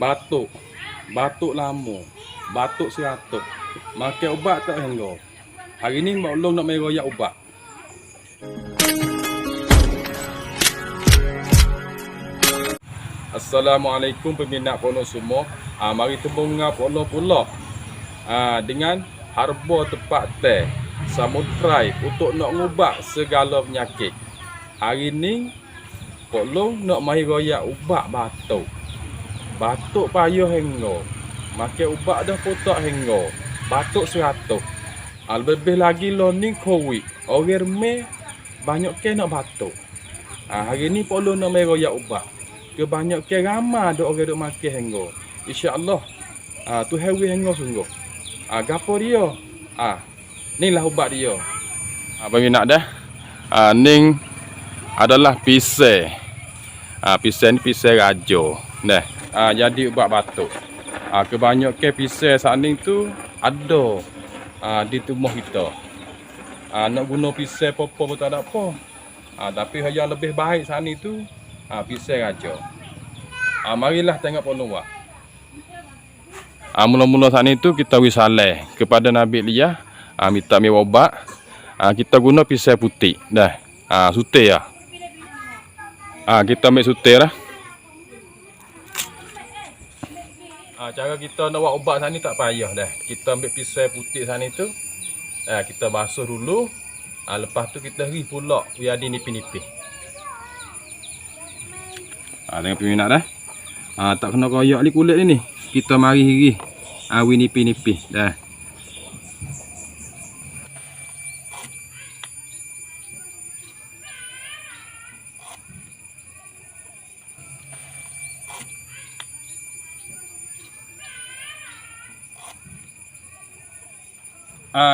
batuk, batuk lama, batuk 100. Makan ubat tak hingga. Hari ni Mak Long nak mai royak ubat. Assalamualaikum peminat Pok Long semua. Mari temu dengan Pok Long pula. Dengan herba tepat teh samudrai untuk nak ubat segala penyakit. Hari ni Pok Long nak mai royak ubat batuk. Batuk payah hingga. Makan ubat dah pun tak hingga. Batuk 100. Lebih lagi lo ni COVID. Orang remeh banyak ke nak batuk. Hari ni Pok Long nak mai royak ubat. Kebanyak ke ramai ada orang duk makan hingga. Insya-Allah tu hewi hingga sungguh. Gapo dia? Ni lah ubat dia. Bagi nak dah. Ning adalah pisang. Pisang ni pisang raja. Nah, jadi ubat batuk. Kebanyak ke pisang saat ni tu ada di tubuh kita. Nak guna pisang apa pun tak ada apa. Tapi yang lebih baik saat ni tu pisang raja. Marilah tengok Pok Long buat. Mula-mula saat ni tu kita wisaleh kepada Nabi Elia, minta mi ubat. Kita guna pisang putih. Dah. Sutir ya. Kita ambil sutir lah. Cara kita nak buat ubat saat ni tak payah dah. Kita ambil pisang putih saat ni tu. Kita basuh dulu. Lepas tu kita ri pula biar dia nipis-nipis. Tengok peminat dah. Tak kena koyak ni kulit ni. Kita mari ri. Wi nipis-nipis dah.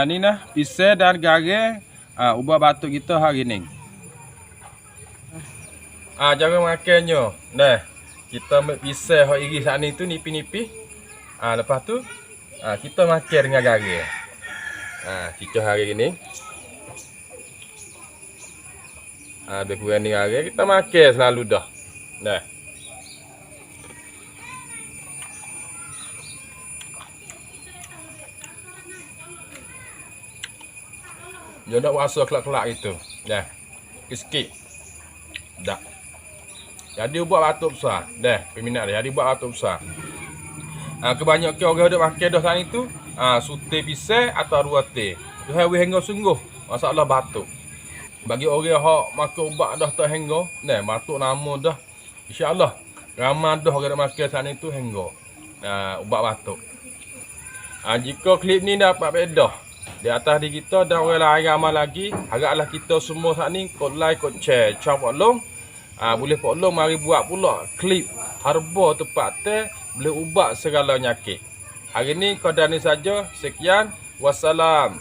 Ni nah pisang dan garam ubat batuk kita hari ni. Cara makannya. Nah, kita ambil pisang hok iris saat ni tu nipis-nipis. Lepas tu kita makan dengan garam. Kita hari ni. Lebih kurang ni garam kita makan selalu dah. Nah. Dia nak rasa kelak-kelak itu. Dah. Sikit. Dah. Jadi ubat batuk besar. Dah, peminat dia. Jadi ubat batuk besar. Kebanyakan orang duk makan dah saat itu, sutir pisang atau ruatir. Tu hewi hingga sungguh masalah batuk. Bagi orang hok makan ubat dah tak hingga, nah batuk lama dah. Insya-Allah ramai dah orang duk makan saat itu hingga ubat batuk. Jika klip ni dapat faedah di atas di kita dan orang lain ramai lagi, haraplah kita semua saat ni kod like, kod share. Ciao Pok Long. Boleh Pok Long mari buat pula klip herba tepat teh boleh ubat segala penyakit. Hari ni kau dah ni saja. Sekian. Wassalam.